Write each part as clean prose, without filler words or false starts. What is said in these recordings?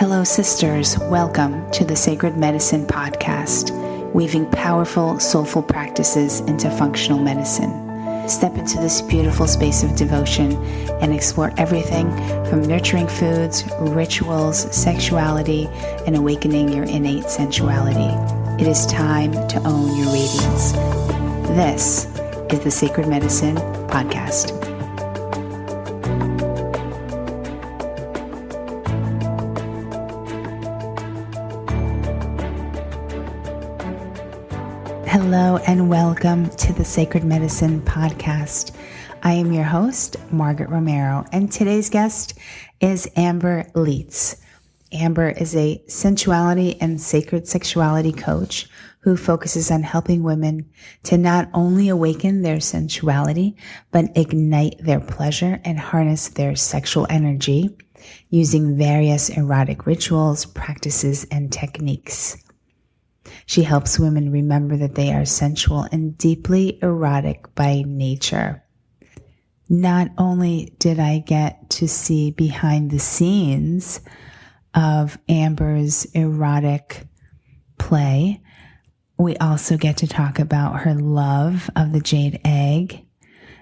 Hello, sisters. Welcome to the Sacred Medicine Podcast, weaving powerful, soulful practices into functional medicine. Step into this beautiful space of devotion and explore everything from nurturing foods, rituals, sexuality, and awakening your innate sensuality. It is time to own your radiance. This is the Sacred Medicine Podcast. Hello and welcome to the Sacred Medicine Podcast. I am your host, Margaret Romero, and today's guest is Amber Leitz. Amber is a sensuality and sacred sexuality coach who focuses on helping women to not only awaken their sensuality, but ignite their pleasure and harness their sexual energy using various erotic rituals, practices, and techniques. She helps women remember that they are sensual and deeply erotic by nature. Not only did I get to see behind the scenes of Amber's erotic play, we also get to talk about her love of the Jade Egg,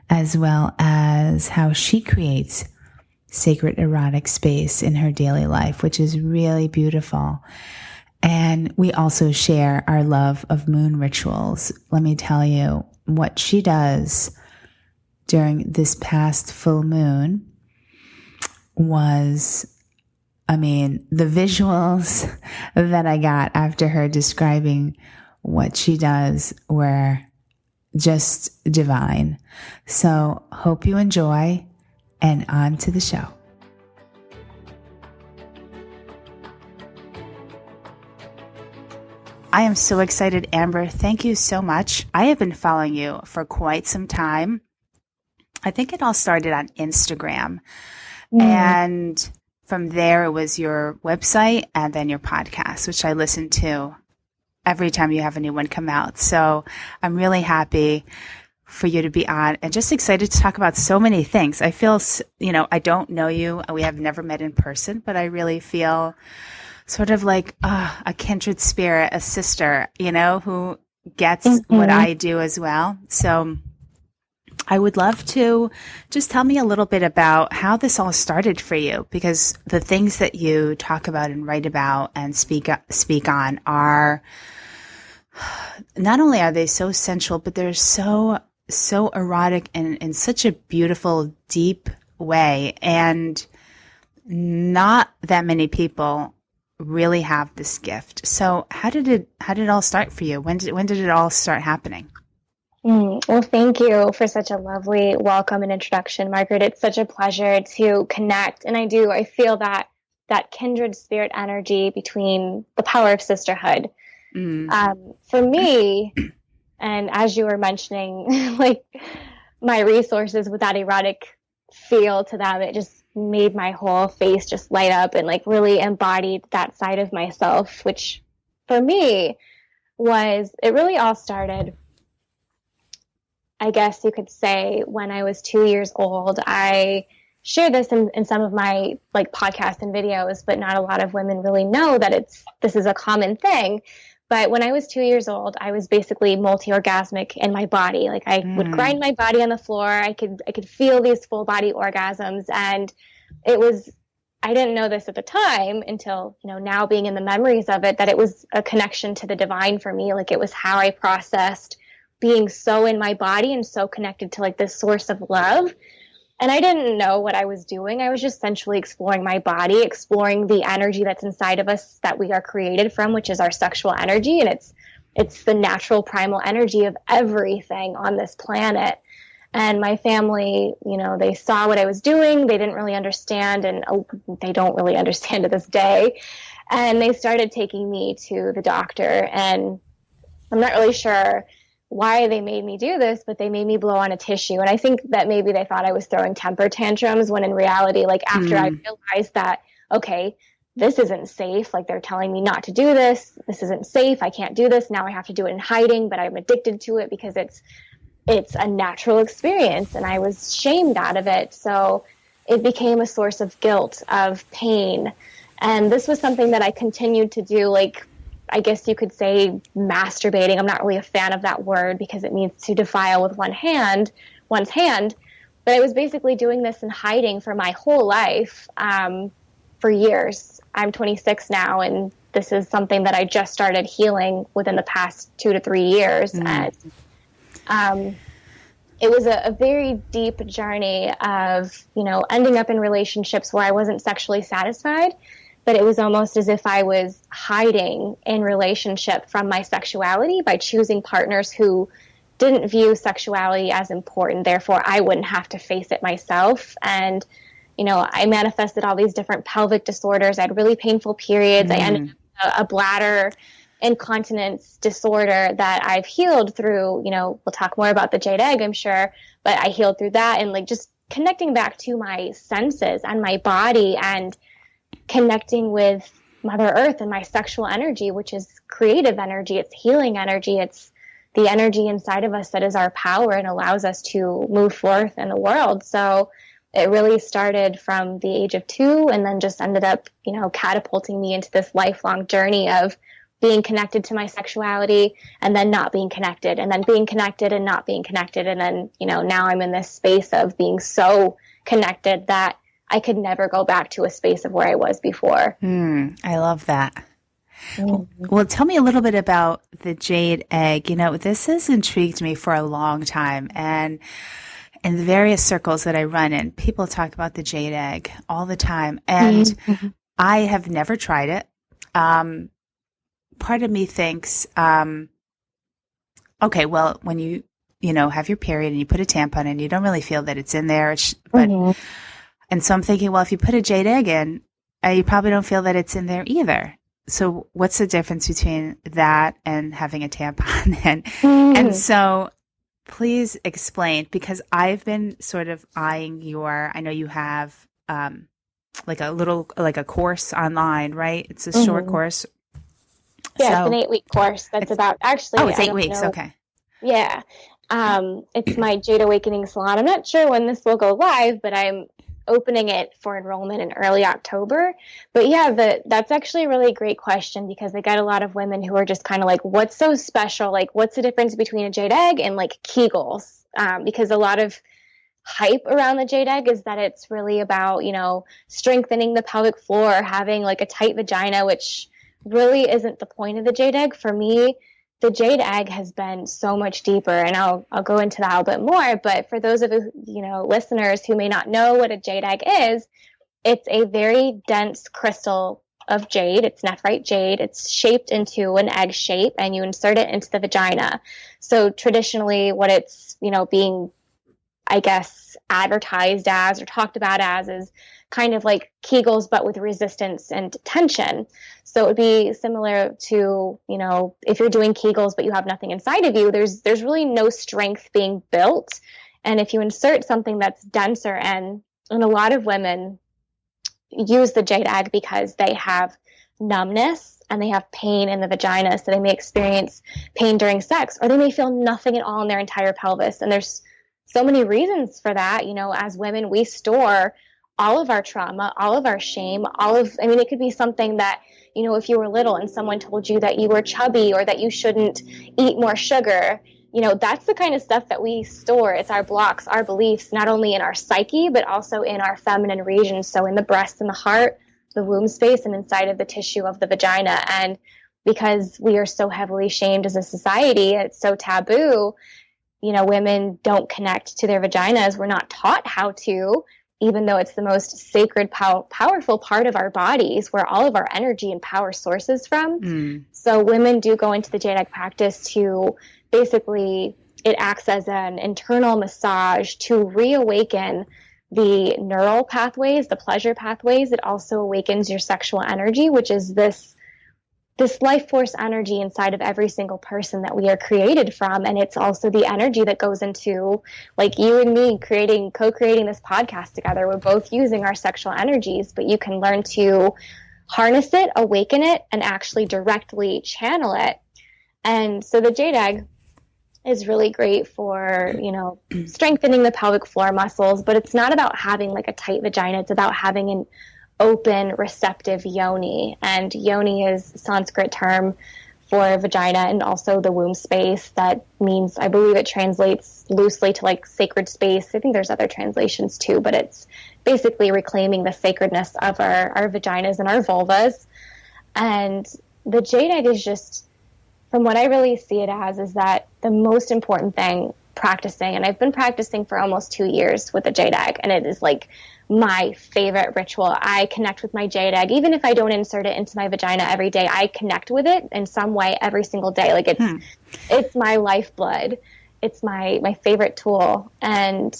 as well as how she creates sacred erotic space in her daily life, which is really beautiful. And we also share our love of moon rituals. Let me tell you what she does during this past full moon was, the visuals that I got after her describing what she does were just divine. So hope you enjoy, and on to the show. I am so excited, Amber. Thank you so much. I have been following you for quite some time. I think it all started on Instagram. And from there, it was your website and then your podcast, which I listen to every time you have a new one come out. So I'm really happy for you to be on and just excited to talk about so many things. I feel, I don't know you. We have never met in person, but I really feel sort of like a kindred spirit, a sister, who gets what I do as well. So I would love to just tell me a little bit about how this all started for you, because the things that you talk about and write about and speak on are not only are they so sensual, but they're so erotic and in such a beautiful, deep way. And not that many people really have this gift. So how did it all start for you? When did it all start happening? Well, thank you for such a lovely welcome and introduction, Margaret. It's such a pleasure to connect. And I feel that kindred spirit energy between the power of sisterhood. For me, and as you were mentioning, like my resources with that erotic feel to them, it just made my whole face just light up and like really embodied that side of myself, which for me it really all started, I guess you could say, when I was 2 years old. I share this in some of my like podcasts and videos, but not a lot of women really know that this is a common thing. But when I was 2 years old, I was basically multi-orgasmic in my body. Like I would grind my body on the floor. I could feel these full body orgasms. And I didn't know this at the time until, now being in the memories of it, that it was a connection to the divine for me. Like it was how I processed being so in my body and so connected to like this source of love. And I didn't know what I was doing. I was just sensually exploring my body, exploring the energy that's inside of us that we are created from, which is our sexual energy. And it's the natural primal energy of everything on this planet. And my family, they saw what I was doing. They didn't really understand, and they don't really understand to this day. And they started taking me to the doctor. And I'm not really sure why they made me do this, but they made me blow on a tissue. And I think that maybe they thought I was throwing temper tantrums, when in reality, like after I realized that, okay, this isn't safe. Like they're telling me not to do this. This isn't safe. I can't do this. Now I have to do it in hiding, but I'm addicted to it because it's a natural experience. And I was shamed out of it. So it became a source of guilt, of pain. And this was something that I continued to do, like, I guess you could say masturbating. I'm not really a fan of that word because it means to defile with one's hand. But I was basically doing this in hiding for my whole life, for years. I'm 26 now, and this is something that I just started healing within the past 2 to 3 years. And it was a very deep journey of, ending up in relationships where I wasn't sexually satisfied, but it was almost as if I was hiding in relationship from my sexuality by choosing partners who didn't view sexuality as important. Therefore, I wouldn't have to face it myself. And, I manifested all these different pelvic disorders. I had really painful periods. I ended up a bladder incontinence disorder that I've healed through, we'll talk more about the Jade Egg, I'm sure, but I healed through that, and like just connecting back to my senses and my body and connecting with Mother Earth and my sexual energy, which is creative energy, it's healing energy, it's the energy inside of us that is our power and allows us to move forth in the world. So it really started from the age of 2 and then just ended up, catapulting me into this lifelong journey of being connected to my sexuality and then not being connected, and then being connected and not being connected. And then, now I'm in this space of being so connected that I could never go back to a space of where I was before. I love that. Well, tell me a little bit about the Jade Egg. This has intrigued me for a long time. And in the various circles that I run in, people talk about the Jade Egg all the time. And I have never tried it. Part of me thinks, okay, well, when you have your period and you put a tampon in, you don't really feel that it's in there. And so I'm thinking, well, if you put a Jade Egg in, you probably don't feel that it's in there either. So what's the difference between that and having a tampon? And so please explain, because I've been sort of eyeing I know you have like a course online, right? It's a short course. Yeah, it's an 8-week course. That's about actually. Oh, it's 8 weeks. Okay. Yeah. It's my Jade Awakening Salon. I'm not sure when this will go live, but I'm opening it for enrollment in early October. But yeah, that's actually a really great question, because I get a lot of women who are just kind of like, what's so special? Like, what's the difference between a Jade Egg and like Kegels? Because a lot of hype around the Jade Egg is that it's really about, strengthening the pelvic floor, having like a tight vagina, which really isn't the point of the Jade Egg. For me, the Jade Egg has been so much deeper, and I'll go into that a little bit more. But for those of listeners who may not know what a Jade Egg is, it's a very dense crystal of jade. It's nephrite jade. It's shaped into an egg shape, and you insert it into the vagina. So traditionally, what it's being, I guess, advertised as or talked about as is kind of like Kegels, but with resistance and tension. So it would be similar to, if you're doing Kegels, but you have nothing inside of you, there's really no strength being built. And if you insert something that's denser, and a lot of women use the Jade Egg because they have numbness and they have pain in the vagina. So they may experience pain during sex, or they may feel nothing at all in their entire pelvis. And there's so many reasons for that. As women, we store all of our trauma, all of our shame, it could be something that, if you were little and someone told you that you were chubby or that you shouldn't eat more sugar, that's the kind of stuff that we store. It's our blocks, our beliefs, not only in our psyche, but also in our feminine regions. So in the breast and the heart, the womb space, and inside of the tissue of the vagina. And because we are so heavily shamed as a society, it's so taboo, women don't connect to their vaginas. We're not taught how to, even though it's the most sacred, powerful part of our bodies, where all of our energy and power sources from. So women do go into the Jade Egg practice to basically, it acts as an internal massage to reawaken the neural pathways, the pleasure pathways. It also awakens your sexual energy, which is this life force energy inside of every single person that we are created from. And it's also the energy that goes into, like, you and me co-creating this podcast together. We're both using our sexual energies, but you can learn to harness it, awaken it, and actually directly channel it. And so the Jade Egg is really great for, strengthening the pelvic floor muscles, but it's not about having like a tight vagina. It's about having an open, receptive yoni. And yoni is a Sanskrit term for vagina and also the womb space. That means, I believe it translates loosely to like sacred space. I think there's other translations too, but it's basically reclaiming the sacredness of our vaginas and our vulvas. And the jade egg is just, from what I really see it as, is that the most important thing practicing, and I've been practicing for almost 2 years with the jade egg, and it is like my favorite ritual. I connect with my jade egg. Even if I don't insert it into my vagina every day, I connect with it in some way every single day. Like it's my lifeblood. It's my favorite tool. And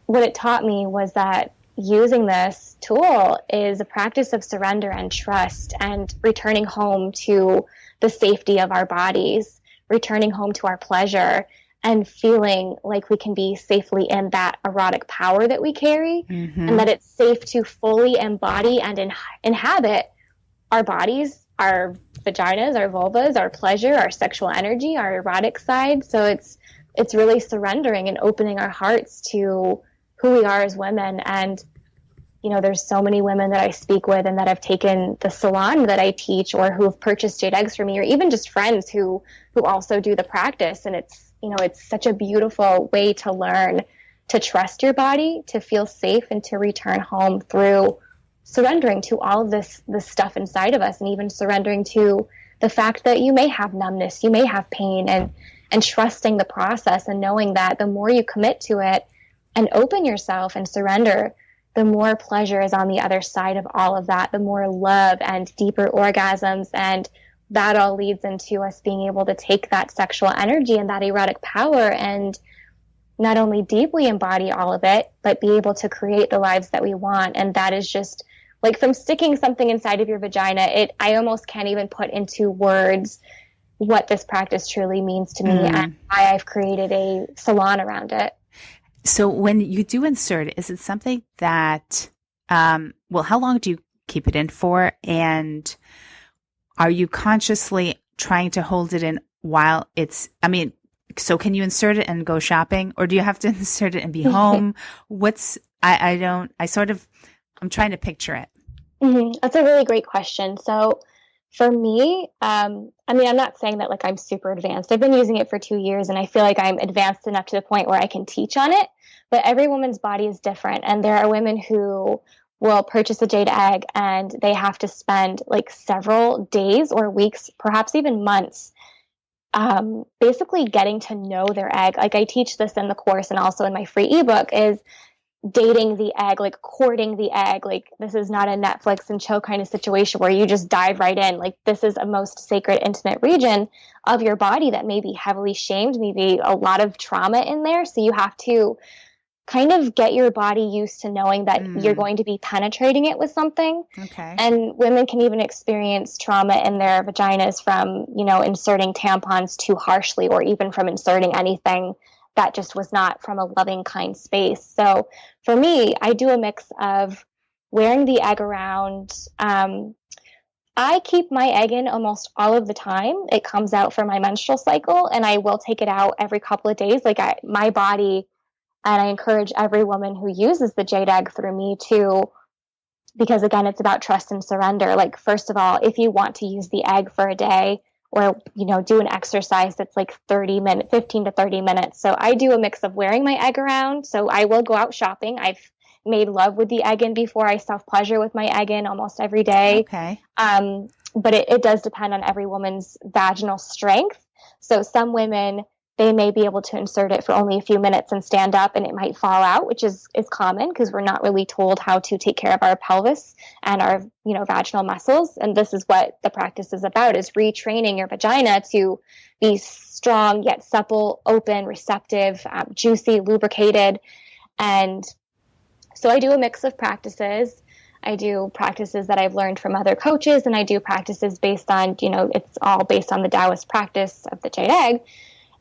what it taught me was that using this tool is a practice of surrender and trust and returning home to the safety of our bodies, returning home to our pleasure, and feeling like we can be safely in that erotic power that we carry, and that it's safe to fully embody and inhabit our bodies, our vaginas, our vulvas, our pleasure, our sexual energy, our erotic side. So it's really surrendering and opening our hearts to who we are as women. And there's so many women that I speak with and that have taken the salon that I teach, or who have purchased jade eggs from me, or even just friends who also do the practice. And it's such a beautiful way to learn to trust your body, to feel safe, and to return home through surrendering to all of this stuff inside of us, and even surrendering to the fact that you may have numbness, you may have pain, and trusting the process, and knowing that the more you commit to it and open yourself and surrender, the more pleasure is on the other side of all of that, the more love and deeper orgasms. And that all leads into us being able to take that sexual energy and that erotic power and not only deeply embody all of it, but be able to create the lives that we want. And that is just like, from sticking something inside of your vagina, I almost can't even put into words what this practice truly means to me and why I've created a salon around it. So when you do insert it, is it something that, how long do you keep it in for? And are you consciously trying to hold it in while so can you insert it and go shopping, or do you have to insert it and be home? I'm trying to picture it. That's a really great question. So for me, I'm not saying that like I'm super advanced. I've been using it for 2 years, and I feel like I'm advanced enough to the point where I can teach on it, but every woman's body is different. And there are women who will purchase a jade egg and they have to spend like several days or weeks, perhaps even months, basically getting to know their egg. Like, I teach this in the course and also in my free ebook, is dating the egg, like courting the egg. Like, this is not a Netflix and chill kind of situation where you just dive right in. Like, this is a most sacred, intimate region of your body that may be heavily shamed, maybe a lot of trauma in there. So you have to kind of get your body used to knowing that you're going to be penetrating it with something. Okay. And women can even experience trauma in their vaginas from, inserting tampons too harshly, or even from inserting anything that just was not from a loving, kind space. So for me, I do a mix of wearing the egg around. I keep my egg in almost all of the time. It comes out for my menstrual cycle, and I will take it out every couple of days. Like, my body, and I encourage every woman who uses the jade egg through me to, because again, it's about trust and surrender. Like, first of all, if you want to use the egg for a day, or, do an exercise that's like 15 to 30 minutes. So I do a mix of wearing my egg around. So I will go out shopping. I've made love with the egg in before. I self-pleasure with my egg in almost every day. Okay. But it does depend on every woman's vaginal strength. So some women, they may be able to insert it for only a few minutes and stand up, and it might fall out, which is common because we're not really told how to take care of our pelvis and our, vaginal muscles. And this is what the practice is about, is retraining your vagina to be strong, yet supple, open, receptive, juicy, lubricated. And so I do a mix of practices. I do practices that I've learned from other coaches, and I do practices based on, it's all based on the Taoist practice of the jade egg.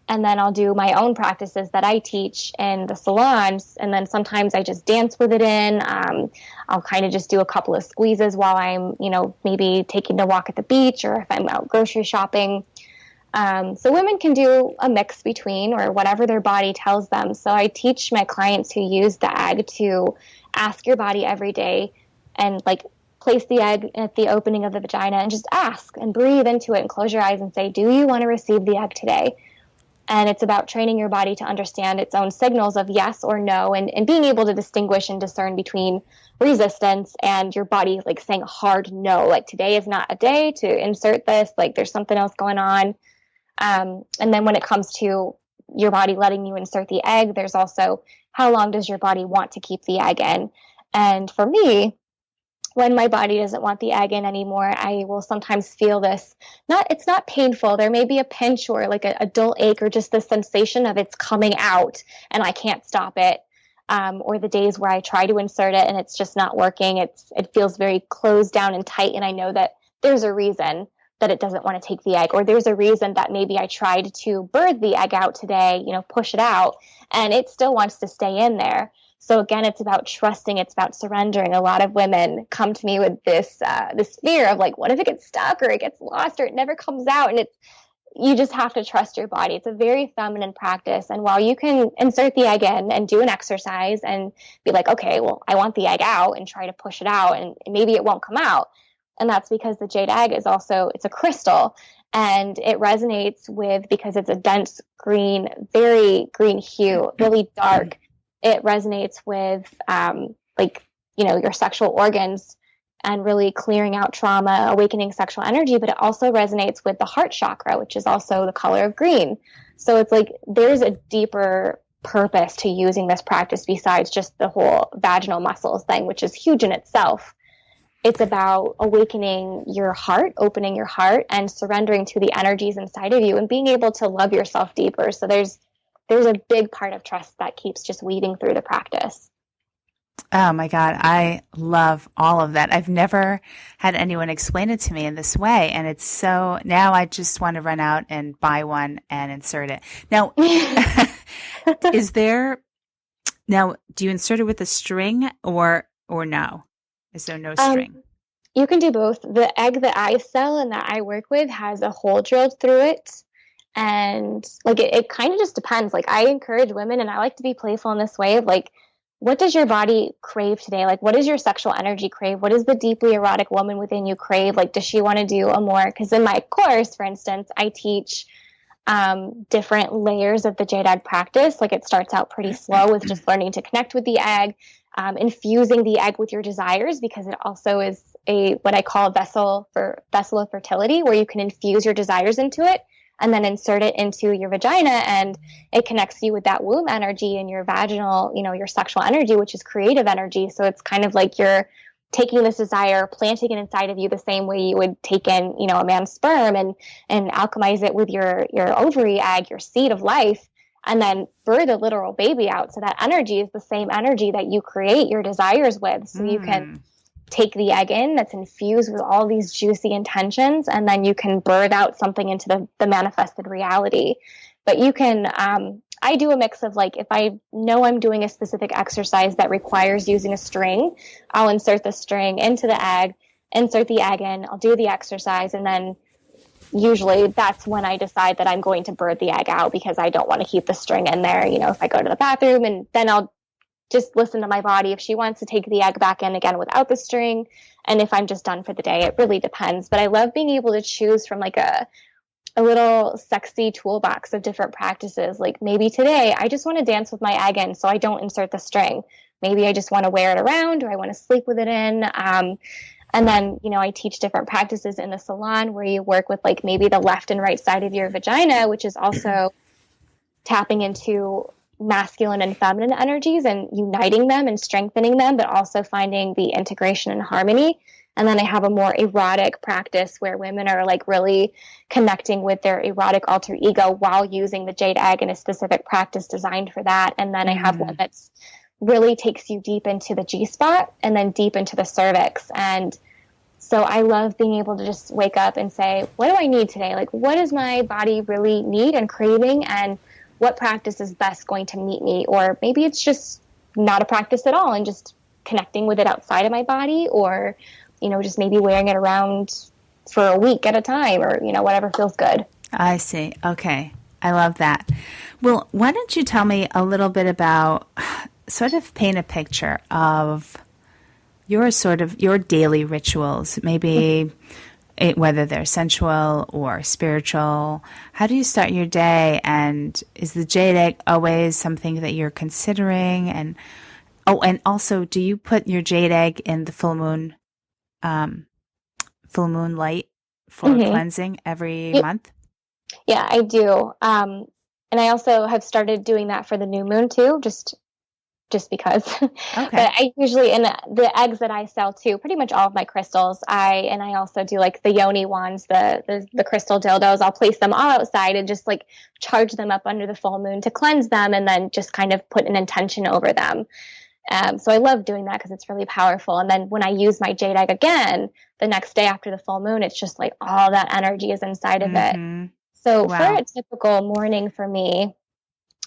And then I'll do my own practices that I teach in the salons. And then sometimes I just dance with it in. I'll kind of just do a couple of squeezes while I'm, maybe taking a walk at the beach, or if I'm out grocery shopping. So women can do a mix between or whatever their body tells them. So I teach my clients who use the egg to ask your body every day and like place the egg at the opening of the vagina and just ask and breathe into it and close your eyes and say, do you want to receive the egg today? And it's about training your body to understand its own signals of yes or no, and being able to distinguish and discern between resistance and your body like saying a hard no, like today is not a day to insert this, like there's something else going on. And then when it comes to your body letting you insert the egg, there's also how long does your body want to keep the egg in? And for me, when my body doesn't want the egg in anymore, I will sometimes feel this, it's not painful. There may be a pinch or like a dull ache or just the sensation of it's coming out and I can't stop it. Or the days where I try to insert it and it's just not working. It feels very closed down and tight. And I know that there's a reason that it doesn't want to take the egg, or there's a reason that maybe I tried to birth the egg out today, push it out, and it still wants to stay in there. So again, it's about trusting, it's about surrendering. A lot of women come to me with this fear of like, what if it gets stuck or it gets lost or it never comes out? And you just have to trust your body. It's a very feminine practice. And while you can insert the egg in and do an exercise and be like, okay, well, I want the egg out, and try to push it out and maybe it won't come out. And that's because the jade egg it's a crystal, and it resonates with, because it's a dense green, very green hue, really dark. It resonates with, your sexual organs and really clearing out trauma, awakening sexual energy. But it also resonates with the heart chakra, which is also the color of green. So it's like there's a deeper purpose to using this practice besides just the whole vaginal muscles thing, which is huge in itself. It's about awakening your heart, opening your heart, and surrendering to the energies inside of you and being able to love yourself deeper. So there's a big part of trust that keeps just weaving through the practice. Oh my God, I love all of that. I've never had anyone explain it to me in this way. And it's so, now I just want to run out and buy one and insert it. Now, do you insert it with a string or no? Is there no string? You can do both. The egg that I sell and that I work with has a hole drilled through it. And like it kind of just depends. Like I encourage women, and I like to be playful in this way of like, what does your body crave today? Like, what does your sexual energy crave? What does the deeply erotic woman within you crave? Like, does she want to do a more, because in my course, for instance, I teach different layers of the jade egg practice. Like it starts out pretty slow with just learning to connect with the egg, infusing the egg with your desires, because it also is what I call a vessel of fertility, where you can infuse your desires into it and then insert it into your vagina, and it connects you with that womb energy and your vaginal, your sexual energy, which is creative energy. So it's kind of like you're taking this desire, planting it inside of you the same way you would take in, a man's sperm and alchemize it with your ovary egg, your seed of life, and then birth a literal baby out. So that energy is the same energy that you create your desires with. So you can take the egg in that's infused with all these juicy intentions, and then you can birth out something into the manifested reality. But you can, I do a mix of like, if I know I'm doing a specific exercise that requires using a string, I'll insert the string into the egg, insert the egg in, I'll do the exercise, and then usually that's when I decide that I'm going to birth the egg out, because I don't want to keep the string in there, if I go to the bathroom, and then I'll just listen to my body if she wants to take the egg back in again without the string, and if I'm just done for the day. It really depends. But I love being able to choose from like a little sexy toolbox of different practices. Like maybe today I just want to dance with my egg in, so I don't insert the string. Maybe I just want to wear it around, or I want to sleep with it in. And then, I teach different practices in the salon where you work with like maybe the left and right side of your vagina, which is also tapping into masculine and feminine energies and uniting them and strengthening them, but also finding the integration and harmony. And then I have a more erotic practice where women are like really connecting with their erotic alter ego while using the jade egg in a specific practice designed for that. And then I have one that's really takes you deep into the G-spot and then deep into the cervix. And so I love being able to just wake up and say, what do I need today? Like, what does my body really need and craving? And what practice is best going to meet me? Or maybe it's just not a practice at all and just connecting with it outside of my body, or, just maybe wearing it around for a week at a time, or, whatever feels good. I see. Okay. I love that. Well, why don't you tell me a little bit about, sort of paint a picture of your daily rituals, maybe whether they're sensual or spiritual. How do you start your day? And is the jade egg always something that you're considering? And also, do you put your jade egg in the full moon light for cleansing every month? Yeah, I do. And I also have started doing that for the new moon too, just because. Okay. But I usually, in the eggs that I sell too, pretty much all of my crystals, I also do like the yoni wands, the crystal dildos. I'll place them all outside and just like charge them up under the full moon to cleanse them, and then just kind of put an intention over them. So I love doing that because it's really powerful. And then when I use my jade egg again, the next day after the full moon, it's just like all that energy is inside of it. So for a typical morning for me,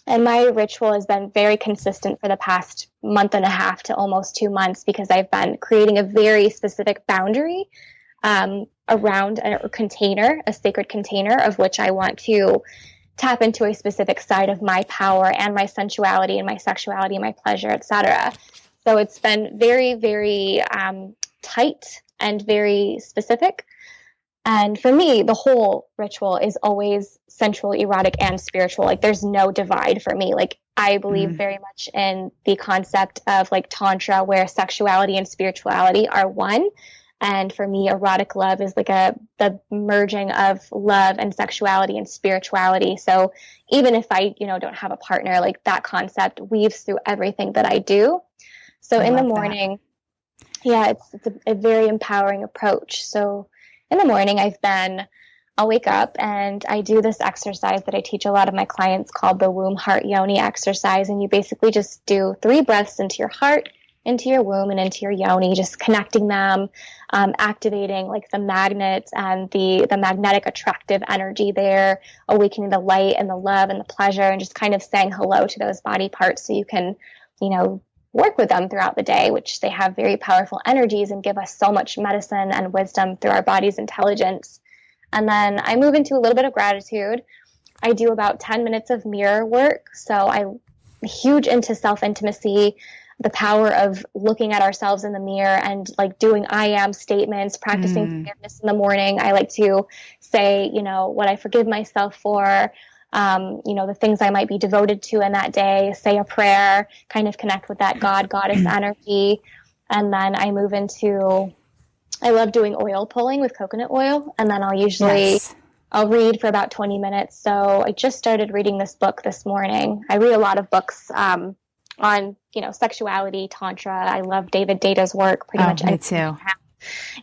and my ritual has been very consistent for the past month and a half to almost 2 months, because I've been creating a very specific boundary around a container, a sacred container, of which I want to tap into a specific side of my power and my sensuality and my sexuality and my pleasure, etc. So it's been very, very tight and very specific. And for me, the whole ritual is always sensual, erotic, and spiritual. Like there's no divide for me. Like I believe very much in the concept of like Tantra, where sexuality and spirituality are one. And for me, erotic love is like the merging of love and sexuality and spirituality. So even if I, don't have a partner, like that concept weaves through everything that I do. So in the morning, it's a very empowering approach. So in the morning, I'll wake up and I do this exercise that I teach a lot of my clients called the womb, heart, yoni exercise. And you basically just do 3 breaths into your heart, into your womb, and into your yoni, just connecting them, activating like the magnets and the magnetic attractive energy there, awakening the light and the love and the pleasure, and just kind of saying hello to those body parts so you can, work with them throughout the day, which they have very powerful energies and give us so much medicine and wisdom through our body's intelligence. And then I move into a little bit of gratitude. I do about 10 minutes of mirror work. So I'm huge into self-intimacy, the power of looking at ourselves in the mirror and like doing I am statements, practicing forgiveness in the morning. I like to say, what I forgive myself for, the things I might be devoted to in that day, say a prayer, kind of connect with that goddess energy. And then I move into, I love doing oil pulling with coconut oil. And then I'll read for about 20 minutes. So I just started reading this book this morning. I read a lot of books, on, sexuality, Tantra. I love David Deda's work pretty much. Me too.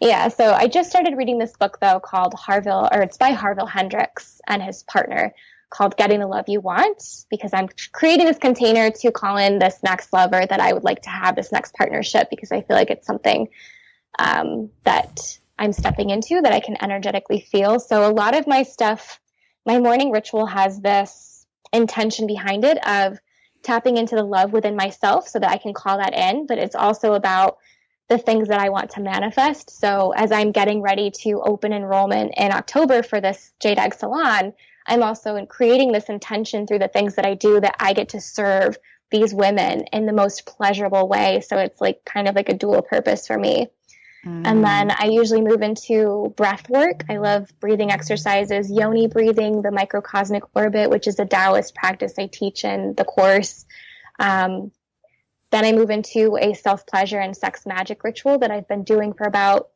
Yeah. So I just started reading this book though, called it's by Harville Hendrix and his partner, called Getting the Love You Want, because I'm creating this container to call in this next lover that I would like to have, this next partnership, because I feel like it's something that I'm stepping into that I can energetically feel. So a lot of my stuff, my morning ritual has this intention behind it of tapping into the love within myself so that I can call that in, but it's also about the things that I want to manifest. So as I'm getting ready to open enrollment in October for this Jade Egg Salon, I'm also creating this intention through the things that I do that I get to serve these women in the most pleasurable way. So it's like kind of like a dual purpose for me. And then I usually move into breath work. I love breathing exercises, yoni breathing, the microcosmic orbit, which is a Taoist practice I teach in the course. Then I move into a self-pleasure and sex magic ritual that I've been doing for about,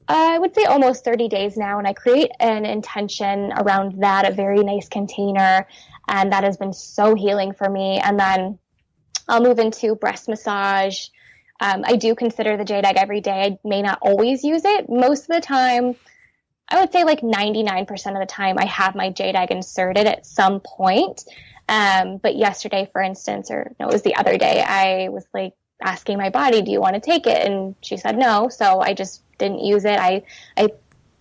I would say almost 30 days now. And I create an intention around that, a very nice container. And that has been so healing for me. And then I'll move into breast massage. I do consider the jade egg every day. I may not always use it. Most of the time, I would say like 99% of the time, I have my jade egg inserted at some point. But yesterday, for instance, it was the other day, I was like asking my body, do you want to take it? And she said no. So I just didn't use it. I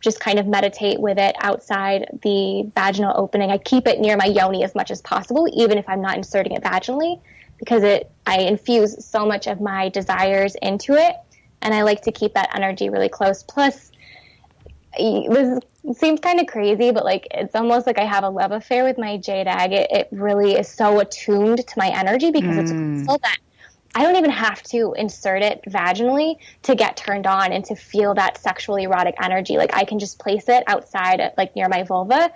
just kind of meditate with it outside the vaginal opening. I keep it near my yoni as much as possible, even if I'm not inserting it vaginally, because I infuse so much of my desires into it, and I like to keep that energy really close. Plus, this seems kind of crazy, but like, it's almost like I have a love affair with my Jade Egg. It really is so attuned to my energy because it's a crystal that I don't even have to insert it vaginally to get turned on and to feel that sexual erotic energy. Like, I can just place it outside, like near my vulva,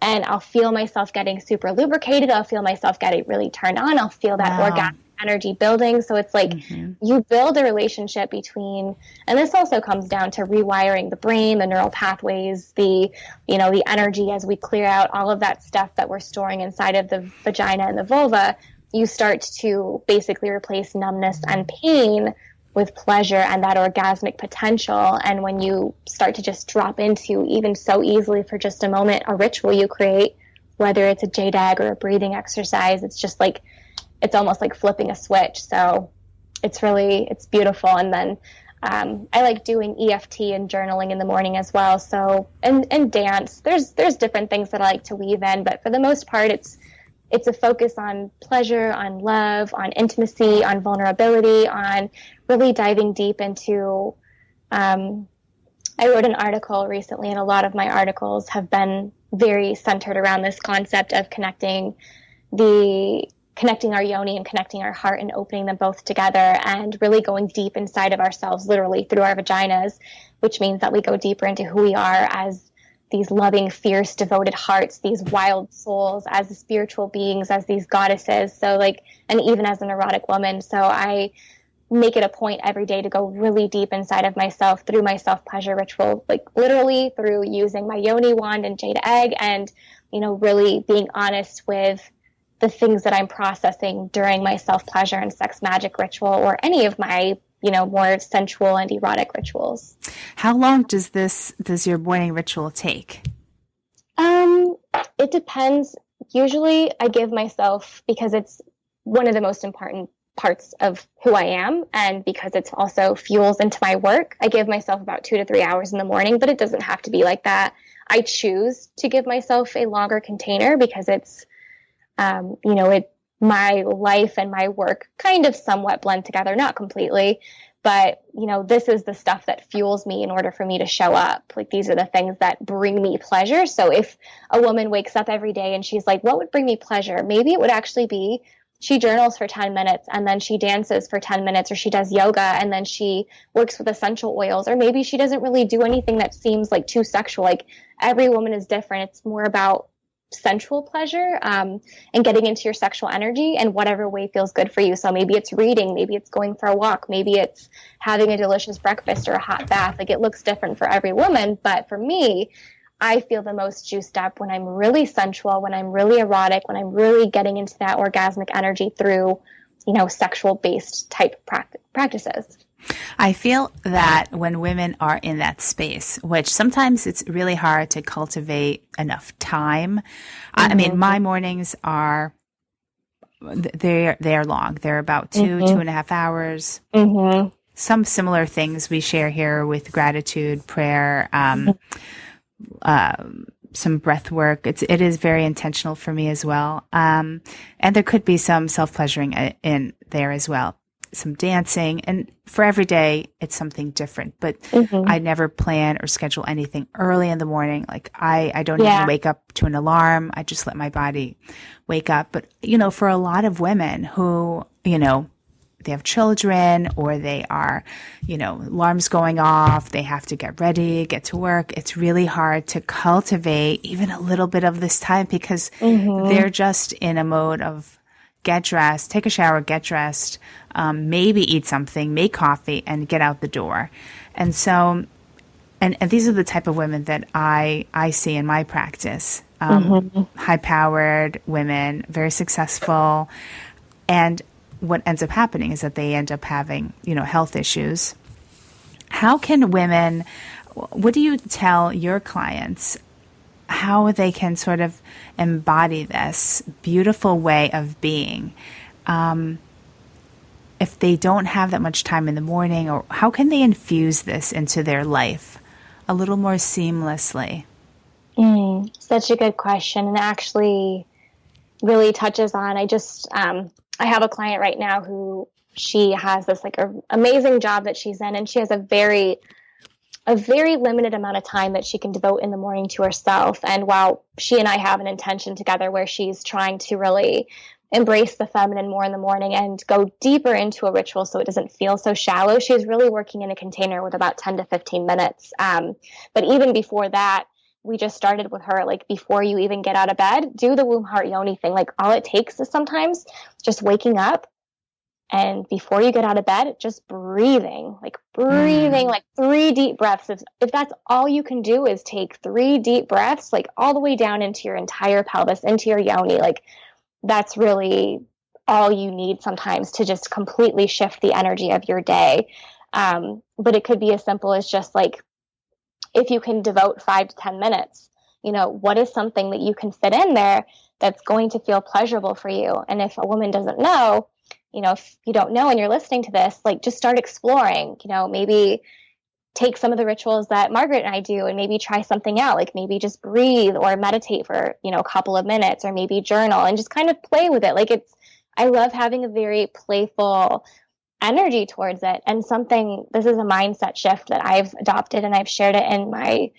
and I'll feel myself getting super lubricated. I'll feel myself getting really turned on. I'll feel that orgasmic energy building. So it's like you build a relationship between, and this also comes down to rewiring the brain, the neural pathways, the energy as we clear out all of that stuff that we're storing inside of the vagina and the vulva. You start to basically replace numbness and pain with pleasure and that orgasmic potential. And when you start to just drop into, even so easily for just a moment, a ritual you create, whether it's a Jade Egg or a breathing exercise, it's just like, it's almost like flipping a switch. So it's beautiful. And then I like doing EFT and journaling in the morning as well. So, and dance, there's different things that I like to weave in, but for the most part, it's a focus on pleasure, on love, on intimacy, on vulnerability, on really diving deep into, I wrote an article recently, and a lot of my articles have been very centered around this concept of connecting our yoni and connecting our heart and opening them both together and really going deep inside of ourselves, literally through our vaginas, which means that we go deeper into who we are as these loving, fierce, devoted hearts, these wild souls, as spiritual beings, as these goddesses. So like, and even as an erotic woman. So I make it a point every day to go really deep inside of myself through my self-pleasure ritual, like literally through using my yoni wand and Jade Egg, and, really being honest with the things that I'm processing during my self-pleasure and sex magic ritual, or any of my more sensual and erotic rituals. How long does your morning ritual take? It depends. Usually I give myself, because it's one of the most important parts of who I am, and because it's also fuels into my work, I give myself about 2 to 3 hours in the morning, but it doesn't have to be like that. I choose to give myself a longer container because it's, my life and my work kind of somewhat blend together, not completely, but this is the stuff that fuels me in order for me to show up. Like, these are the things that bring me pleasure. So if a woman wakes up every day and she's like, what would bring me pleasure? Maybe it would actually be she journals for 10 minutes and then she dances for 10 minutes, or she does yoga and then she works with essential oils, or maybe she doesn't really do anything that seems like too sexual. Like, every woman is different. It's more about sensual pleasure, and getting into your sexual energy in whatever way feels good for you. So maybe it's reading, maybe it's going for a walk, maybe it's having a delicious breakfast or a hot bath. Like, it looks different for every woman, but for me, I feel the most juiced up when I'm really sensual, when I'm really erotic, when I'm really getting into that orgasmic energy through, sexual based type practices. I feel that when women are in that space, which sometimes it's really hard to cultivate enough time. I mean, my mornings are, they're long. They're about 2.5 hours. Some similar things we share here with gratitude, prayer, some breath work. It is very intentional for me as well. And there could be some self-pleasuring in there as well. Some dancing, and for every day it's something different, but I never plan or schedule anything early in the morning. Like, I don't even wake up to an alarm. I just let my body wake up. But, for a lot of women who, they have children, or they are, alarms going off, they have to get ready, get to work. It's really hard to cultivate even a little bit of this time because they're just in a mode of get dressed, take a shower, get dressed, maybe eat something, make coffee, and get out the door. And so, and these are the type of women that I see in my practice. High-powered women, very successful. And what ends up happening is that they end up having, health issues. How can women, what do you tell your clients how they can sort of embody this beautiful way of being if they don't have that much time in the morning? Or how can they infuse this into their life a little more seamlessly? Such a good question, and actually really touches on, I have a client right now who she has this like amazing job that she's in, and she has a very a very limited amount of time that she can devote in the morning to herself. And while she and I have an intention together where she's trying to really embrace the feminine more in the morning and go deeper into a ritual so it doesn't feel so shallow, she's really working in a container with about 10 to 15 minutes. But even before that, we just started with her, like, before you even get out of bed, do the womb heart yoni thing. Like, all it takes is sometimes just waking up, and before you get out of bed, just breathing, like 3 deep breaths. If that's all you can do is take 3 deep breaths, like all the way down into your entire pelvis, into your yoni, like that's really all you need sometimes to just completely shift the energy of your day. But it could be as simple as just like, if you can devote 5 to 10 minutes, what is something that you can fit in there that's going to feel pleasurable for you? And if a woman doesn't know, if you don't know and you're listening to this, like, just start exploring, maybe take some of the rituals that Margaret and I do and maybe try something out, like maybe just breathe or meditate for, a couple of minutes, or maybe journal and just kind of play with it. Like, I love having a very playful energy towards it. And this is a mindset shift that I've adopted, and I've shared it in my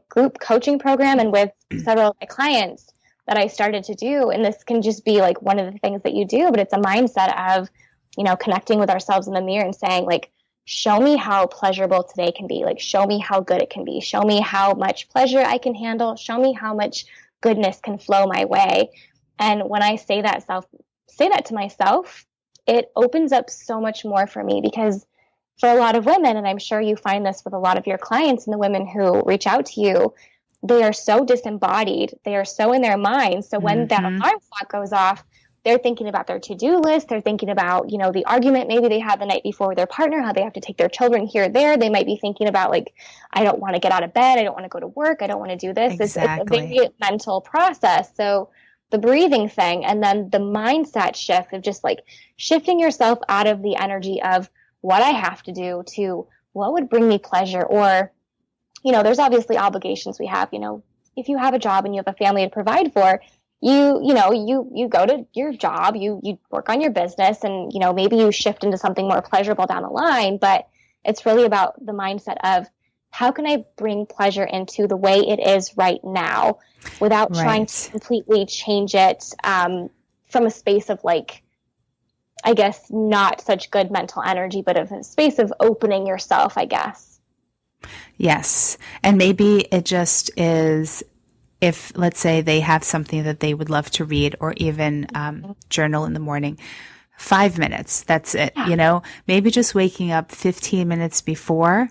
group coaching program and with several of my clients that I started to do. And this can just be like one of the things that you do, but it's a mindset of, connecting with ourselves in the mirror and saying, like, show me how pleasurable today can be. Like, show me how good it can be. Show me how much pleasure I can handle. Show me how much goodness can flow my way. And when I say that to myself, it opens up so much more for me, because for a lot of women, and I'm sure you find this with a lot of your clients and the women who reach out to you, they are so disembodied. They are so in their minds. So when that alarm clock goes off, they're thinking about their to-do list. They're thinking about, the argument maybe they had the night before with their partner, how they have to take their children here or there. They might be thinking about, like, I don't want to get out of bed. I don't want to go to work. I don't want to do this. Exactly. It's a very mental process. So the breathing thing, and then the mindset shift of just like shifting yourself out of the energy of what I have to do to what would bring me pleasure. Or, there's obviously obligations we have. If you have a job and you have a family to provide for, you go to your job, you work on your business, and, maybe you shift into something more pleasurable down the line. But it's really about the mindset of, how can I bring pleasure into the way it is right now without trying to completely change it from a space of, like, I guess, not such good mental energy, but of a space of opening yourself, I guess. Yes. And maybe it just is, if, let's say, they have something that they would love to read or even journal in the morning, 5 minutes, that's it. Yeah. Maybe just waking up 15 minutes before,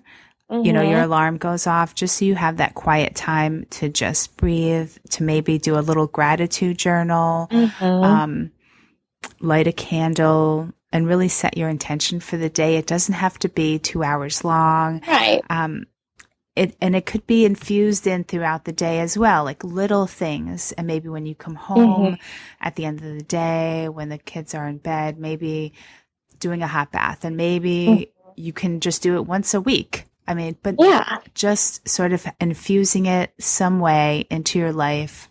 your alarm goes off, just so you have that quiet time to just breathe, to maybe do a little gratitude journal, light a candle, and really set your intention for the day. It doesn't have to be 2 hours long. Right. It could be infused in throughout the day as well, like little things. And maybe when you come home at the end of the day, when the kids are in bed, maybe doing a hot bath, and maybe you can just do it once a week. I mean, but just sort of infusing it some way into your life.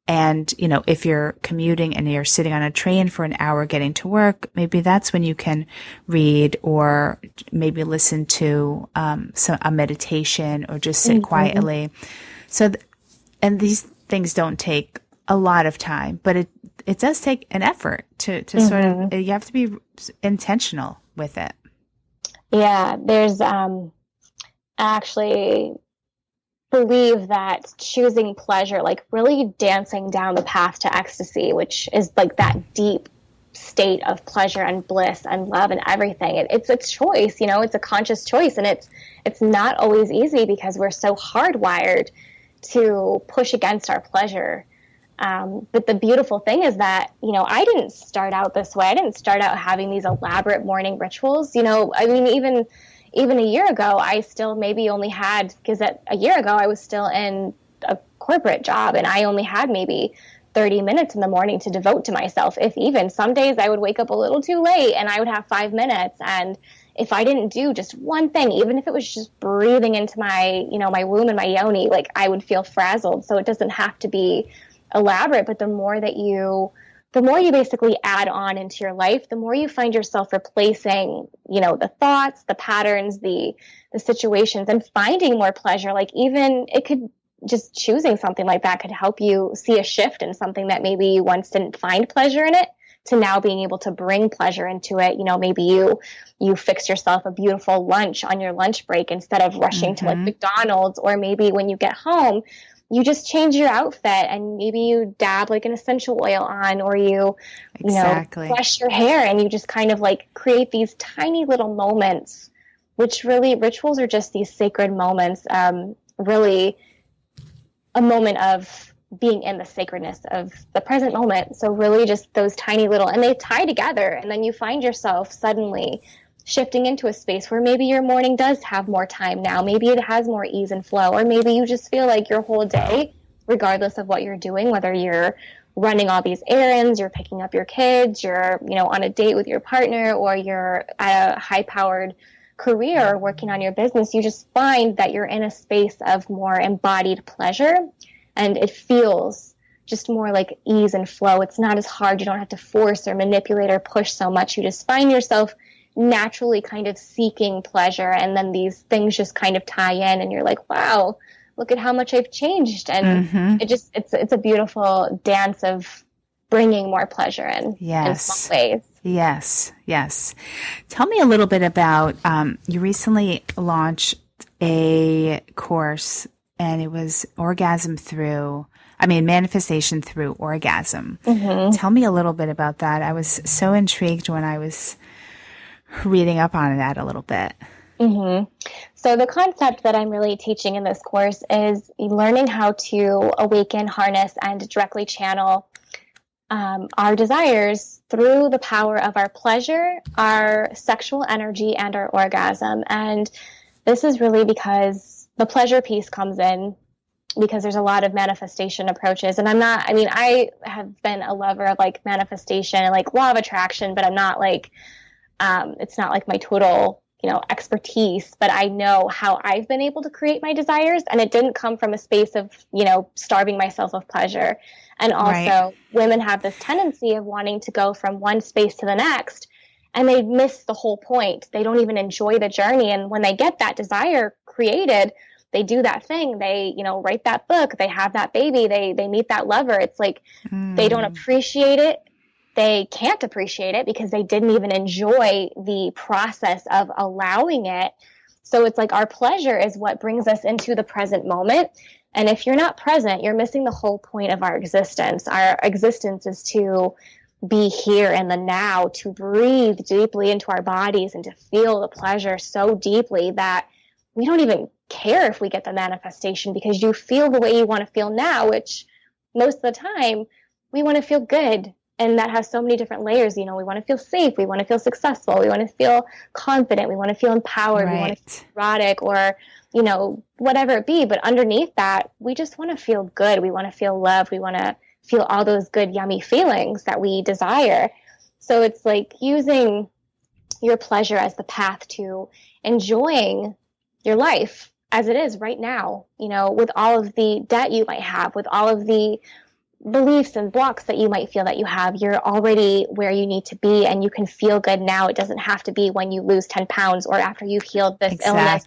And, if you're commuting and you're sitting on a train for an hour getting to work, maybe that's when you can read, or maybe listen to a meditation, or just sit quietly. So, and these things don't take a lot of time, but it does take an effort to sort of, you have to be intentional with it. Yeah, there's actually believe that choosing pleasure, like really dancing down the path to ecstasy, which is like that deep state of pleasure and bliss and love and everything. It's a choice, it's a conscious choice, and it's not always easy because we're so hardwired to push against our pleasure. But the beautiful thing is that, I didn't start out this way. I didn't start out having these elaborate morning rituals. I mean, even a year ago, I still maybe only had, because a year ago I was still in a corporate job, and I only had maybe 30 minutes in the morning to devote to myself. If even some days I would wake up a little too late and I would have 5 minutes. And if I didn't do just one thing, even if it was just breathing into my, my womb and my yoni, like, I would feel frazzled. So it doesn't have to be elaborate, but the more that you the more you basically add on into your life, the more you find yourself replacing, the thoughts, the patterns, the situations, and finding more pleasure. Like, even it could, just choosing something like that could help you see a shift in something that maybe you once didn't find pleasure in it, to now being able to bring pleasure into it. Maybe you fix yourself a beautiful lunch on your lunch break instead of rushing to like McDonald's, or maybe when you get home, you just change your outfit and maybe you dab like an essential oil on, or you brush your hair, and you just kind of like create these tiny little moments, which really, rituals are just these sacred moments, really a moment of being in the sacredness of the present moment. So really just those tiny little, and they tie together, and then you find yourself suddenly shifting into a space where maybe your morning does have more time now. Maybe it has more ease and flow, or maybe you just feel like your whole day, regardless of what you're doing, whether you're running all these errands, you're picking up your kids, you're, on a date with your partner, or you're at a high-powered career or working on your business, you just find that you're in a space of more embodied pleasure, and it feels just more like ease and flow. It's not as hard. You don't have to force or manipulate or push so much. You just find yourself naturally kind of seeking pleasure, and then these things just kind of tie in, and you're like, wow, look at how much I've changed. And it's a beautiful dance of bringing more pleasure in small ways. Yes. Tell me a little bit about, you recently launched a course, and it was manifestation through orgasm. Tell me a little bit about that. I was so intrigued when I was reading up on that a little bit. So the concept that I'm really teaching in this course is learning how to awaken, harness, and directly channel our desires through the power of our pleasure, our sexual energy, and our orgasm. And this is really because the pleasure piece comes in, because there's a lot of manifestation approaches. And I have been a lover of like manifestation and like law of attraction, but I'm not like, it's not like my total, expertise, but I know how I've been able to create my desires. And it didn't come from a space of, starving myself of pleasure. And also women have this tendency of wanting to go from one space to the next, and they miss the whole point. They don't even enjoy the journey. And when they get that desire created, they do that thing, they, write that book, they have that baby, they meet that lover. It's like, they don't appreciate it. They can't appreciate it because they didn't even enjoy the process of allowing it. So it's like our pleasure is what brings us into the present moment. And if you're not present, you're missing the whole point of our existence. Our existence is to be here in the now, to breathe deeply into our bodies and to feel the pleasure so deeply that we don't even care if we get the manifestation, because you feel the way you want to feel now, which most of the time we want to feel good. And that has so many different layers. We want to feel safe. We want to feel successful. We want to feel confident. We want to feel empowered. We want to feel erotic, or, whatever it be. But underneath that, we just want to feel good. We want to feel love. We want to feel all those good, yummy feelings that we desire. So it's like using your pleasure as the path to enjoying your life as it is right now, with all of the debt you might have, with all of the beliefs and blocks that you might feel that you have. You're already where you need to be, and you can feel good now. It doesn't have to be when you lose 10 pounds or after you've healed this illness.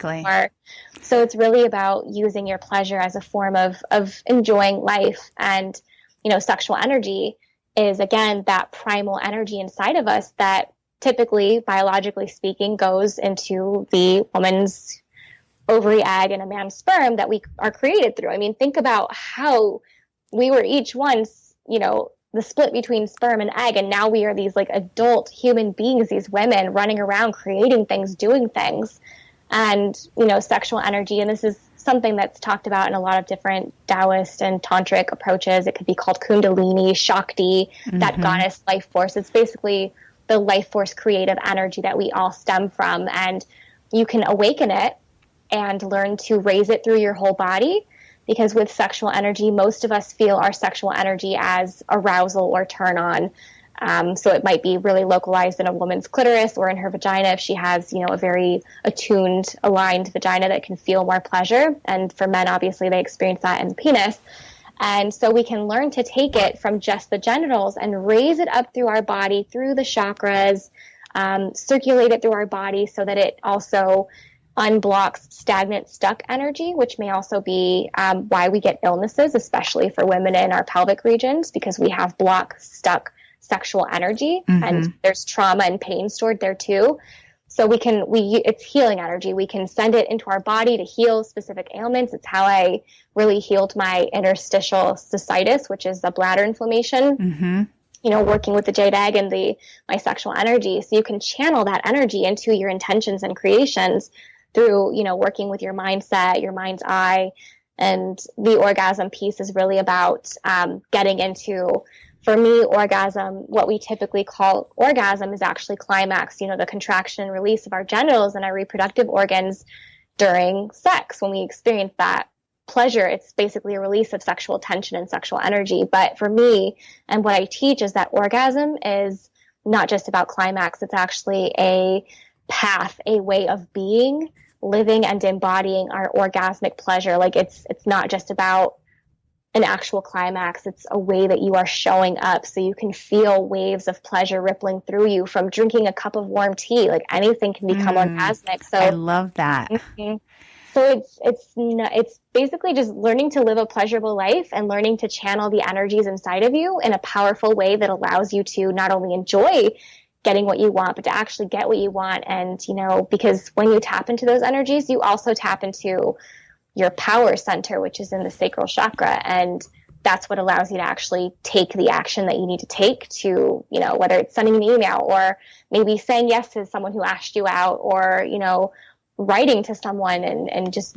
So it's really about using your pleasure as a form of enjoying life. And, sexual energy is, again, that primal energy inside of us that typically, biologically speaking, goes into the woman's ovary, egg, and a man's sperm that we are created through. Think about how we were each once, the split between sperm and egg, and now we are these like adult human beings, these women running around creating things, doing things. And, sexual energy, and this is something that's talked about in a lot of different Taoist and tantric approaches. It could be called Kundalini, Shakti, that goddess life force. It's basically the life force creative energy that we all stem from, and you can awaken it and learn to raise it through your whole body. Because with sexual energy, most of us feel our sexual energy as arousal or turn on. So it might be really localized in a woman's clitoris or in her vagina if she has, a very attuned, aligned vagina that can feel more pleasure. And for men, obviously, they experience that in the penis. And so we can learn to take it from just the genitals and raise it up through our body, through the chakras, circulate it through our body so that it also unblocks stagnant, stuck energy, which may also be why we get illnesses, especially for women in our pelvic regions, because we have blocked, stuck sexual energy, and there's trauma and pain stored there too. So it's healing energy. We can send it into our body to heal specific ailments. It's how I really healed my interstitial cystitis, which is the bladder inflammation. Working with the Jade Egg and my sexual energy. So you can channel that energy into your intentions and creations through, working with your mindset, your mind's eye. And the orgasm piece is really about getting into, for me, orgasm, what we typically call orgasm is actually climax, the contraction and release of our genitals and our reproductive organs during sex. When we experience that pleasure, it's basically a release of sexual tension and sexual energy. But for me, and what I teach is that orgasm is not just about climax. It's actually a path, a way of being, living and embodying our orgasmic pleasure. Like it's not just about an actual climax. It's a way that you are showing up so you can feel waves of pleasure rippling through you from drinking a cup of warm tea. Like anything can become orgasmic. So I love that. So it's basically just learning to live a pleasurable life and learning to channel the energies inside of you in a powerful way that allows you to not only enjoy getting what you want, but to actually get what you want. And, because when you tap into those energies, you also tap into your power center, which is in the sacral chakra. And that's what allows you to actually take the action that you need to take to, whether it's sending an email or maybe saying yes to someone who asked you out, or, writing to someone and just,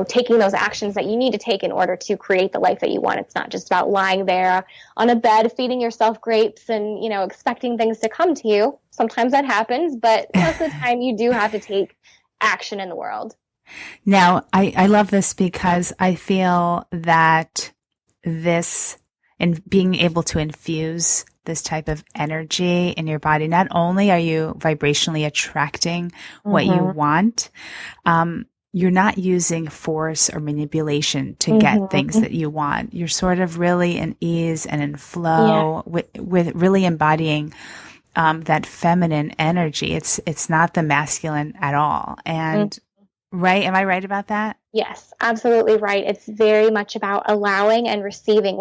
taking those actions that you need to take in order to create the life that you want. It's not just about lying there on a bed, feeding yourself grapes and, expecting things to come to you. Sometimes that happens, but most of the time you do have to take action in the world. Now, I love this because I feel that this, and being able to infuse this type of energy in your body, not only are you vibrationally attracting what you want, you're not using force or manipulation to get things that you want. You're sort of really in ease and in flow with really embodying that feminine energy. It's not the masculine at all. And right? Am I right about that? Yes, absolutely right. It's very much about allowing and receiving,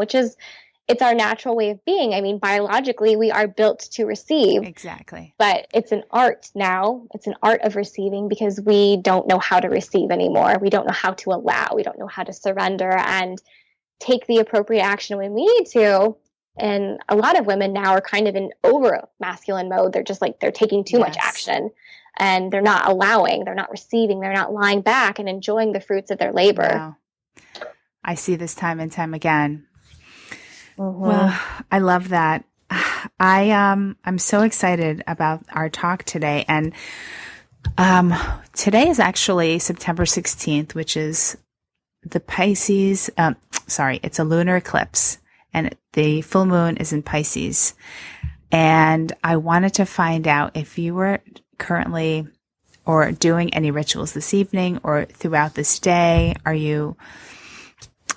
it's our natural way of being. I mean, biologically, we are built to receive. Exactly. But it's an art now. It's an art of receiving because we don't know how to receive anymore. We don't know how to allow. We don't know how to surrender and take the appropriate action when we need to. And a lot of women now are kind of in over masculine mode. They're just like, they're taking too much action and they're not allowing, they're not receiving, they're not lying back and enjoying the fruits of their labor. Wow. I see this time and time again. Well, I love that. I'm so excited about our talk today. And today is actually September 16th, which is the Pisces, it's a lunar eclipse. And the full moon is in Pisces. And I wanted to find out if you were currently or doing any rituals this evening or throughout this day.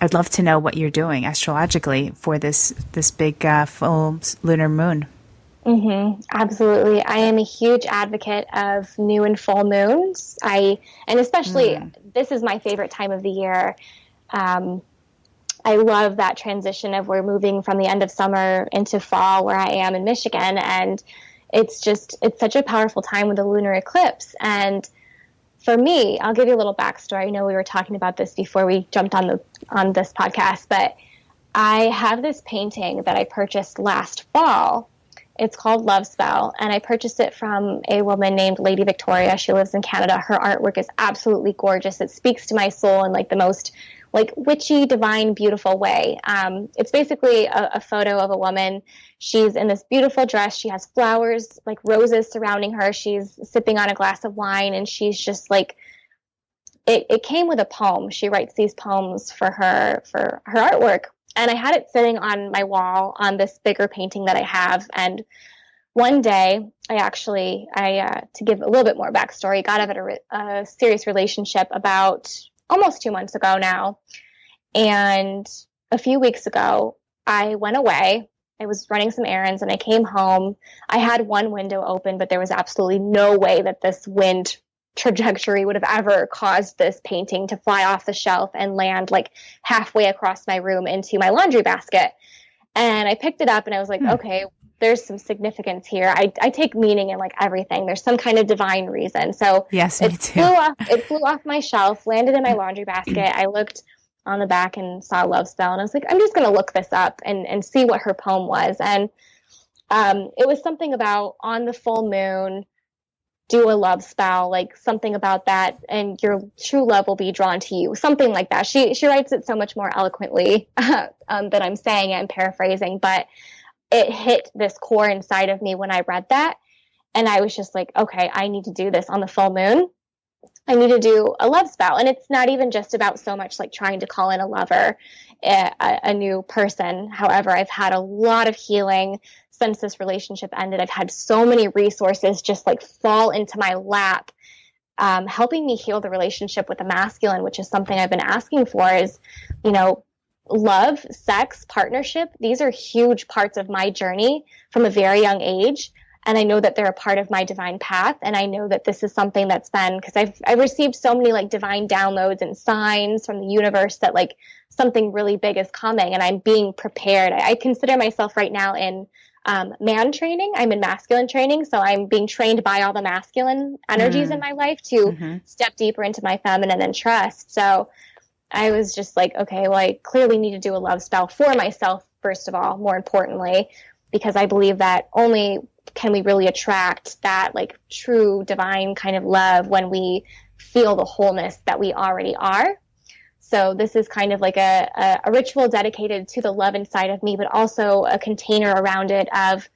I'd love to know what you're doing astrologically for this big full lunar moon. Absolutely. I am a huge advocate of new and full moons. Especially this is my favorite time of the year. I love that transition of we're moving from the end of summer into fall where I am in Michigan. And it's such a powerful time with the lunar eclipse. And for me, I'll give you a little backstory. I know we were talking about this before we jumped on this podcast, but I have this painting that I purchased last fall. It's called Love Spell, and I purchased it from a woman named Lady Victoria. She lives in Canada. Her artwork is absolutely gorgeous. It speaks to my soul in like the most witchy, divine, beautiful way. It's basically a photo of a woman. She's in this beautiful dress. She has flowers, like roses surrounding her. She's sipping on a glass of wine, and she's just like, it came with a poem. She writes these poems for her artwork. And I had it sitting on my wall on this bigger painting that I have. And one day, to give a little bit more backstory, got out of a serious relationship about almost 2 months ago now. And a few weeks ago, I went away. I was running some errands and I came home. I had one window open, but there was absolutely no way that this wind trajectory would have ever caused this painting to fly off the shelf and land like halfway across my room into my laundry basket. And I picked it up and I was like, okay, there's some significance here. I take meaning in like everything. There's some kind of divine reason. So yes, me too. It flew off my shelf, landed in my laundry basket. I looked on the back and saw love spell. And I was like, I'm just going to look this up and see what her poem was. And it was something about on the full moon, do a love spell, like something about that, and your true love will be drawn to you, something like that. She writes it so much more eloquently than I'm saying it and paraphrasing, but it hit this core inside of me when I read that. And I was just like, okay, I need to do this on the full moon. I need to do a love spell. And it's not even just about so much like trying to call in a lover, a new person. However, I've had a lot of healing since this relationship ended. I've had so many resources just like fall into my lap, helping me heal the relationship with the masculine, which is something I've been asking for is, you know, love, sex, partnership. These are huge parts of my journey from a very young age. And I know that they're a part of my divine path. And I know that this is something that's been, because I've received so many like divine downloads and signs from the universe that like something really big is coming and I'm being prepared. I consider myself right now in man training. I'm in masculine training. So I'm being trained by all the masculine energies in my life to step deeper into my feminine and trust. So I was just like, okay, well, I clearly need to do a love spell for myself, first of all, more importantly, because I believe that only can we really attract that like true divine kind of love when we feel the wholeness that we already are. So this is kind of like a ritual dedicated to the love inside of me, but also a container around it of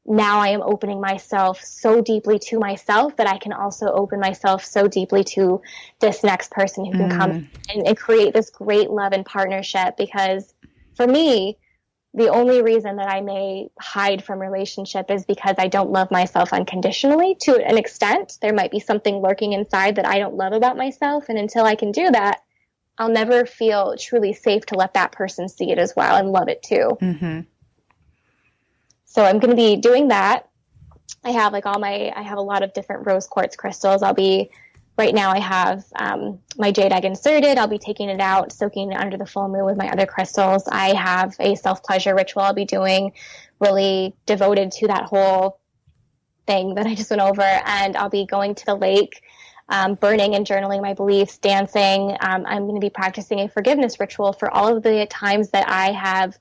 now I am opening myself so deeply to myself that I can also open myself so deeply to this next person who can come and create this great love and partnership. Because for me, the only reason that I may hide from relationship is because I don't love myself unconditionally to an extent. There might be something lurking inside that I don't love about myself. And until I can do that, I'll never feel truly safe to let that person see it as well and love it too. So I'm going to be doing that. I have I have a lot of different rose quartz crystals. Right now I have my Jade Egg inserted. I'll be taking it out, soaking it under the full moon with my other crystals. I have a self-pleasure ritual I'll be doing, really devoted to that whole thing that I just went over. And I'll be going to the lake, burning and journaling my beliefs, dancing. I'm going to be practicing a forgiveness ritual for all of the times that I have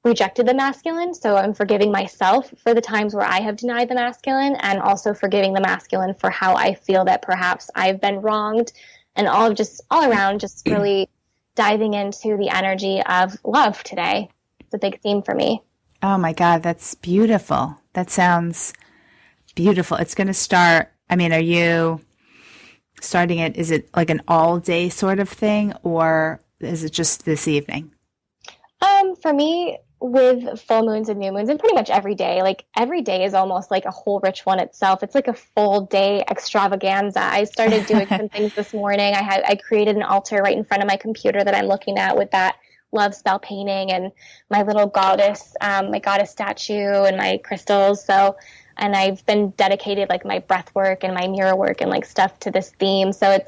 rejected the masculine. So I'm forgiving myself for the times where I have denied the masculine, and also forgiving the masculine for how I feel that perhaps I've been wronged, and all around just really diving into the energy of love today. It's a big theme for me. Oh my God, that's beautiful. That sounds beautiful. It's going to start, are you starting it, is it like an all day sort of thing, or is it just this evening? For me, with full moons and new moons, and pretty much every day, like every day is almost like a whole ritual in itself. It's like a full day extravaganza. I started doing some things this morning. I created an altar right in front of my computer that I'm looking at with that love spell painting and my little goddess, my goddess statue and my crystals. And I've been dedicated like my breath work and my mirror work and like stuff to this theme. So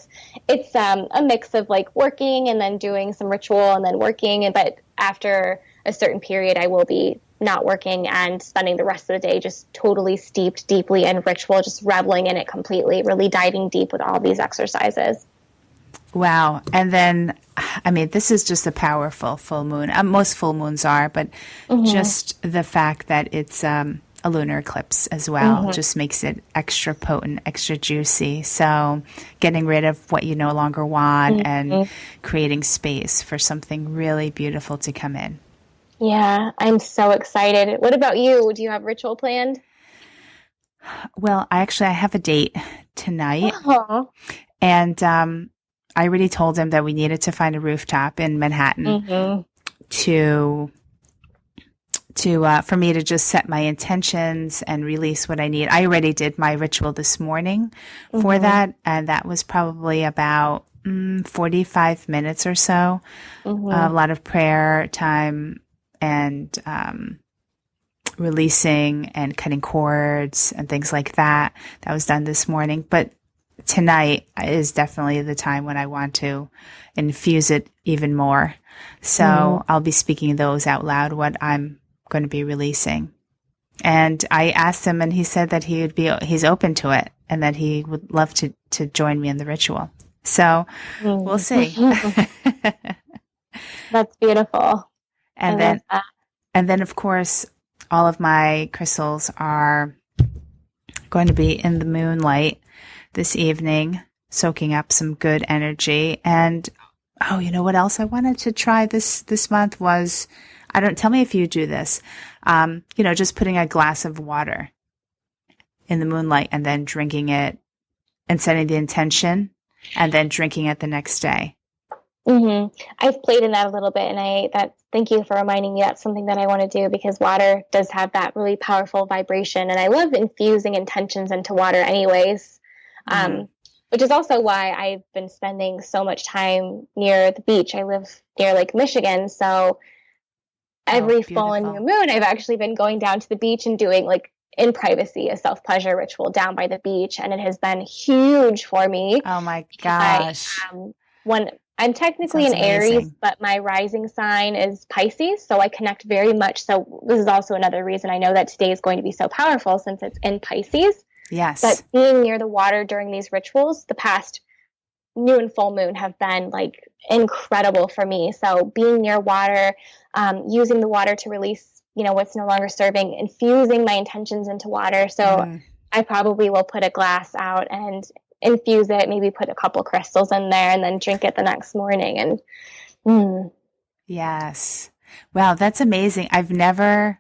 it's a mix of like working and then doing some ritual and then working. But after a certain period, I will be not working and spending the rest of the day just totally steeped deeply in ritual, just reveling in it completely, really diving deep with all these exercises. Wow. And then, this is just a powerful full moon. Most full moons are, but just the fact that it's a lunar eclipse as well just makes it extra potent, extra juicy. So getting rid of what you no longer want and creating space for something really beautiful to come in. Yeah, I'm so excited. What about you? Do you have ritual planned? Well, I have a date tonight. And I already told him that we needed to find a rooftop in Manhattan for me to just set my intentions and release what I need. I already did my ritual this morning for that, and that was probably about 45 minutes or so. A lot of prayer time and releasing and cutting cords and things like that. That was done this morning. But tonight is definitely the time when I want to infuse it even more. So I'll be speaking those out loud, what I'm going to be releasing. And I asked him, and he said that he's open to it and that he would love to join me in the ritual. So we'll see. That's beautiful. And then of course, all of my crystals are going to be in the moonlight this evening, soaking up some good energy. And you know what else I wanted to try this month was, tell me if you do this, just putting a glass of water in the moonlight and then drinking it and setting the intention and then drinking it the next day. I've played in that a little bit, and thank you for reminding me. That's something that I want to do, because water does have that really powerful vibration, and I love infusing intentions into water anyways. Which is also why I've been spending so much time near the beach. I live near Lake Michigan, so every full and new moon, I've actually been going down to the beach and doing, like, in privacy, a self-pleasure ritual down by the beach, and it has been huge for me. Oh my gosh. I'm technically an Aries, but my rising sign is Pisces, so I connect very much. So this is also another reason I know that today is going to be so powerful, since it's in Pisces. Yes. But being near the water during these rituals, the past new and full moon have been, like, incredible for me. So being near water, using the water to release, what's no longer serving, infusing my intentions into water. So I probably will put a glass out and infuse it, maybe put a couple crystals in there, and then drink it the next morning. And yes. Wow, that's amazing. I've never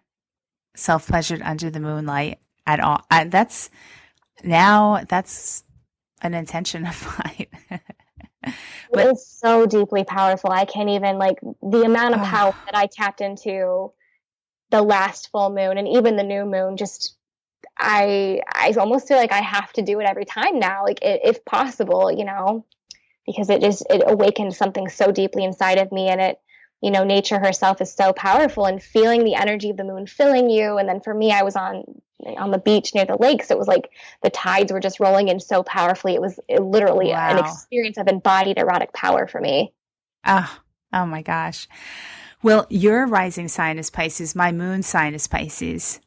self-pleasured under the moonlight at all. That's an intention of mine. But it's so deeply powerful. I can't even, like, the amount of power that I tapped into the last full moon and even the new moon, just I almost feel like I have to do it every time now, like, if possible, because it awakened something so deeply inside of me. And nature herself is so powerful, and feeling the energy of the moon filling you. And then for me, I was on the beach near the lake, so it was like the tides were just rolling in so powerfully. It was literally an experience of embodied erotic power for me. Oh my gosh. Well, your rising sign is Pisces. My moon sign is Pisces.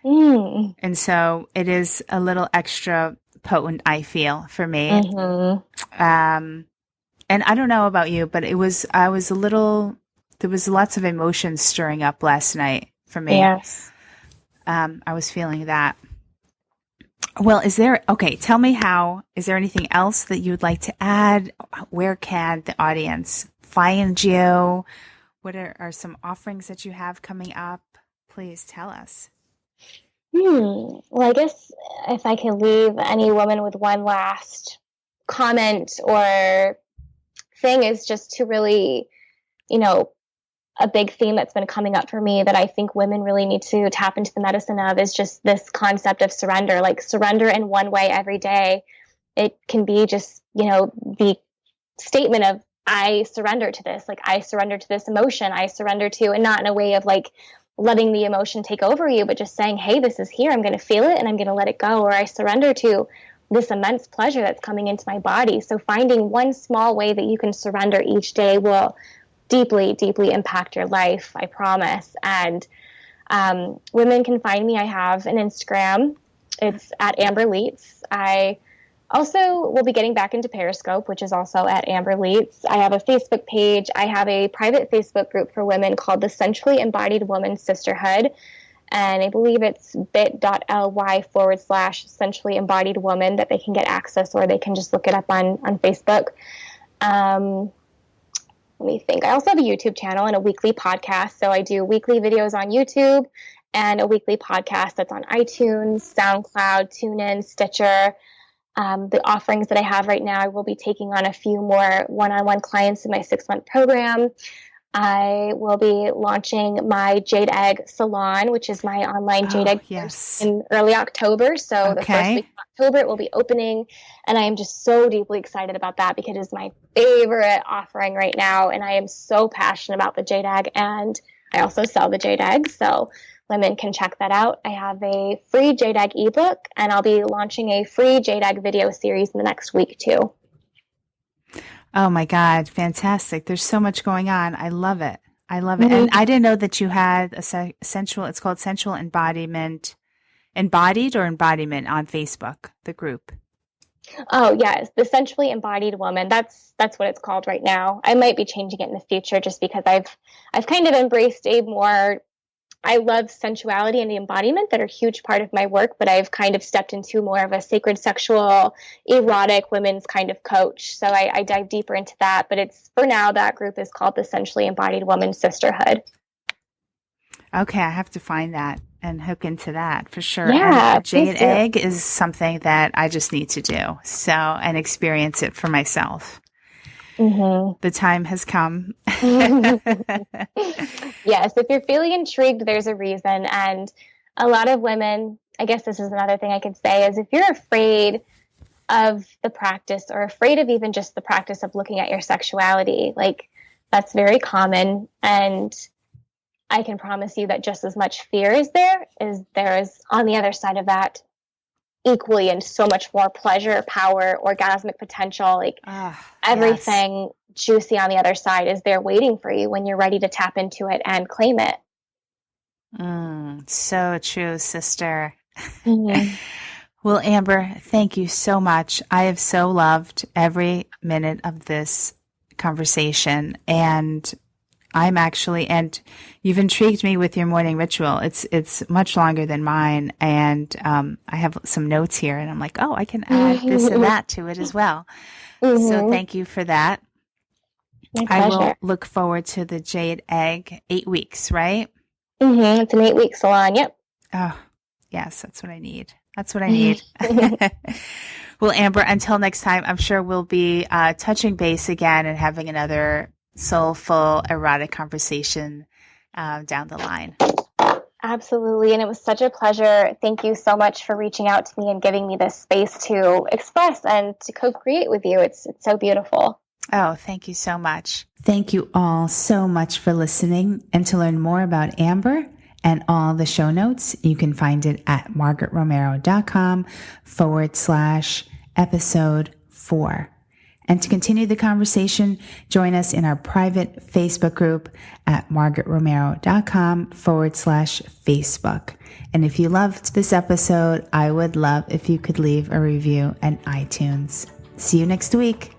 And so it is a little extra potent, I feel, for me. And I don't know about you, but there was lots of emotions stirring up last night for me. Yes. I was feeling that. Well, tell me is there anything else that you would like to add? Where can the audience find you? What are some offerings that you have coming up? Please tell us. Well, I guess if I can leave any woman with one last comment or thing, is just to really, a big theme that's been coming up for me that I think women really need to tap into the medicine of, is just this concept of surrender. Like, surrender in one way every day. It can be just, the statement of, I surrender to this, like, I surrender to this emotion, I surrender to, and not in a way of, like, letting the emotion take over you, but just saying, hey, this is here, I'm going to feel it and I'm going to let it go. Or I surrender to this immense pleasure that's coming into my body. So finding one small way that you can surrender each day will deeply, deeply impact your life, I promise. And women can find me. I have an Instagram. It's at Amber Leitz. I also will be getting back into Periscope, which is also at Amber Leitz. I have a Facebook page. I have a private Facebook group for women called the Sensually Embodied Woman Sisterhood. And I believe it's bit.ly/sensually embodied woman that they can get access, or they can just look it up on Facebook. Let me think. I also have a YouTube channel and a weekly podcast. So I do weekly videos on YouTube and a weekly podcast that's on iTunes, SoundCloud, TuneIn, Stitcher. The offerings that I have right now, I will be taking on a few more one-on-one clients in my 6-month program. I will be launching my Jade Egg salon, which is my online Jade Egg course, in early October. So the first week of October, it will be opening. And I am just so deeply excited about that because it is my favorite offering right now. And I am so passionate about the Jade Egg. And I also sell the Jade Egg. So women can check that out. I have a free Jade Egg ebook, and I'll be launching a free Jade Egg video series in the next week too. Oh my God, fantastic. There's so much going on. I love it. I love it. And I didn't know that you had a sensual, it's called Sensual Embodiment, Embodied or Embodiment on Facebook, the group. Oh, yes. The Sensually Embodied Woman. That's what it's called right now. I might be changing it in the future just because I've kind of embraced I love sensuality and the embodiment that are a huge part of my work, but I've kind of stepped into more of a sacred, sexual, erotic women's kind of coach. So I dive deeper into that. But for now, that group is called the Sensually Embodied Woman Sisterhood. Okay, I have to find that and hook into that for sure. Yeah, and Jade Egg is something that I just need to do. And experience it for myself. Mm-hmm. The time has come. Yes, if you're feeling intrigued, there's a reason. And a lot of women, I guess this is another thing I could say, is if you're afraid of the practice or afraid of even just the practice of looking at your sexuality, like that's very common. And I can promise you that just as much fear is there is on the other side of that equally and so much more pleasure, power, orgasmic potential, like everything juicy on the other side is there waiting for you when you're ready to tap into it and claim it. So true, sister. Mm-hmm. Well, Amber, thank you so much. I have so loved every minute of this conversation, and and you've intrigued me with your morning ritual. It's much longer than mine. And, I have some notes here and I'm like, oh, I can add this and that to it as well. Mm-hmm. So thank you for that. I will look forward to the Jade Egg, 8 weeks, right? Mm-hmm. It's an 8-week salon. Yep. Oh, yes. That's what I need. Well, Amber, until next time, I'm sure we'll be touching base again and having another soulful, erotic conversation down the line. Absolutely. And it was such a pleasure. Thank you so much for reaching out to me and giving me this space to express and to co-create with you. It's so beautiful. Oh, thank you so much. Thank you all so much for listening. And to learn more about Amber and all the show notes, you can find it at margaretromero.com/episode 4. And to continue the conversation, join us in our private Facebook group at margaretromero.com/Facebook. And if you loved this episode, I would love if you could leave a review on iTunes. See you next week.